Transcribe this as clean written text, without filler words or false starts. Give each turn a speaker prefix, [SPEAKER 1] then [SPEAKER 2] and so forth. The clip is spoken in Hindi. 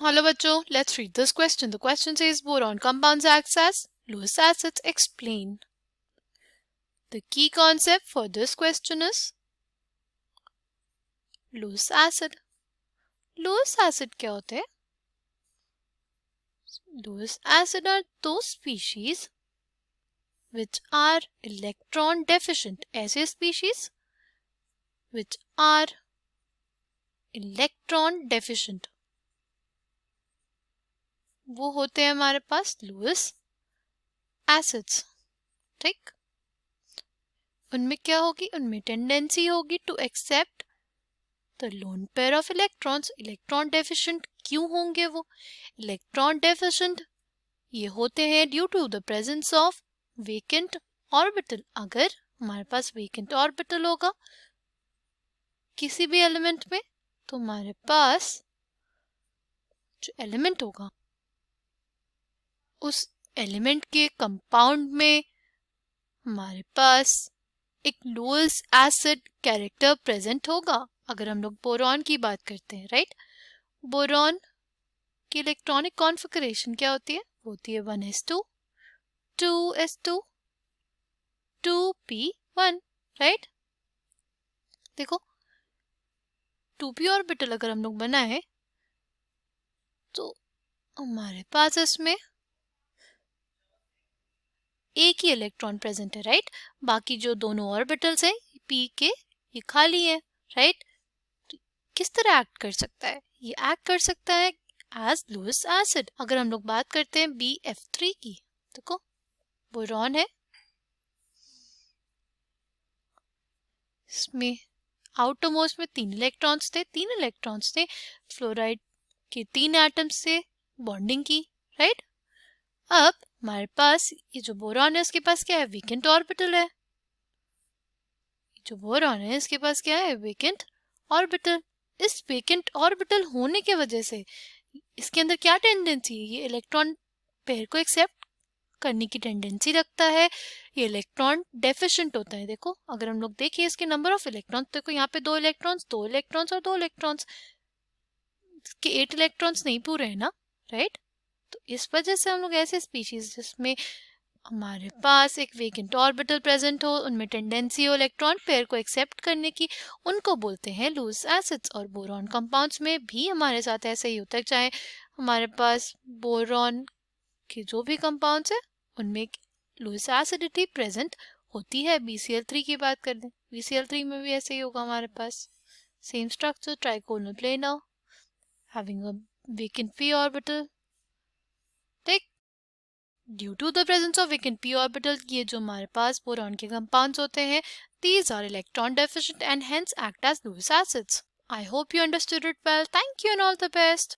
[SPEAKER 1] Hello bachcho, let's read this question. The question says boron compounds acts as Lewis acids. Explain. The key concept for this question is Lewis acid. Lewis acid क्या होते हैं? Lewis acid are those species which are electron deficient. ऐसे species which are electron deficient वो होते हैं हमारे पास Lewis acids. ठीक, उनमें क्या होगी? उनमें टेंडेंसी होगी to accept the lone pair of electrons. Electron deficient क्यों होंगे वो? इलेक्ट्रॉन डेफिशिएंट ये होते हैं due to the presence of vacant orbital. अगर हमारे पास वेकेंट ऑर्बिटल होगा किसी भी एलिमेंट में तो हमारे पास जो एलिमेंट होगा उस एलिमेंट के कंपाउंड में हमारे पास एक लुईस एसिड कैरेक्टर प्रेजेंट होगा. अगर हम लोग बोरॉन की बात करते हैं, राइट, बोरॉन की इलेक्ट्रॉनिक कॉन्फ़िगरेशन क्या होती है? होती है 1s2 2s2 2p1, राइट. देखो 2p ऑर्बिटल अगर हम लोग बनाए तो हमारे पास इसमें एक ही इलेक्ट्रॉन प्रेजेंट है, राइट. बाकी जो दोनों ऑर्बिटल्स हैं p के ये खाली है, राइट. किस तरह एक्ट कर सकता है? ये एक्ट कर सकता है एज लुईस एसिड. अगर हम लोग बात करते हैं BF3 की, देखो बोरॉन है, इसमें आउटरमोस्ट में 3 इलेक्ट्रॉन्स थे. फ्लोराइड के 3 एटम्स से बॉन्डिंग की, राइट. अब हमारे पास ये जो बोरॉन है इसके पास क्या है? वेकेंट ऑर्बिटल है. जो बोरॉन है इसके पास क्या है? Vacant orbital. इस वेकेंट ऑर्बिटल होने के वजह से इसके अंदर क्या टेंडेंसी है? ये इलेक्ट्रॉन पेयर को एक्सेप्ट करने की टेंडेंसी रखता है. ये इलेक्ट्रॉन डेफिशिएंट होता है. देखो अगर हम लोग देखें इसके नंबर ऑफ इलेक्ट्रॉन्स, देखो यहाँ पे 2 इलेक्ट्रॉन्स और 2 इलेक्ट्रॉन्स के 8 इलेक्ट्रॉन्स नहीं पूरे हैं ना, राइट. तो इस वजह से हम लोग ऐसे स्पीशीज जिसमें हमारे पास एक वेकेंट ऑर्बिटल प्रेजेंट हो, उनमें टेंडेंसी हो इलेक्ट्रॉन पेयर को एक्सेप्ट करने की, उनको बोलते हैं लुईस एसिड्स. और बोरॉन कंपाउंड्स में भी हमारे साथ ऐसा ही होता है. चाहे हमारे पास बोरॉन के जो भी कंपाउंड्स है उनमें लुईस एसिडिटी प्रेजेंट होती है. BCl3 की बात कर लें, BCl3 में भी ऐसे ही होगा हमारे पास. Same structure, trigonal planar, having a vacant p orbital. ठीक, due to the presence of vacant p orbital ये जो हमारे पास बोरॉन के कंपाउंड्स होते हैं, these are electron deficient and hence act as Lewis acids. I hope you understood it well. Thank you and all the best.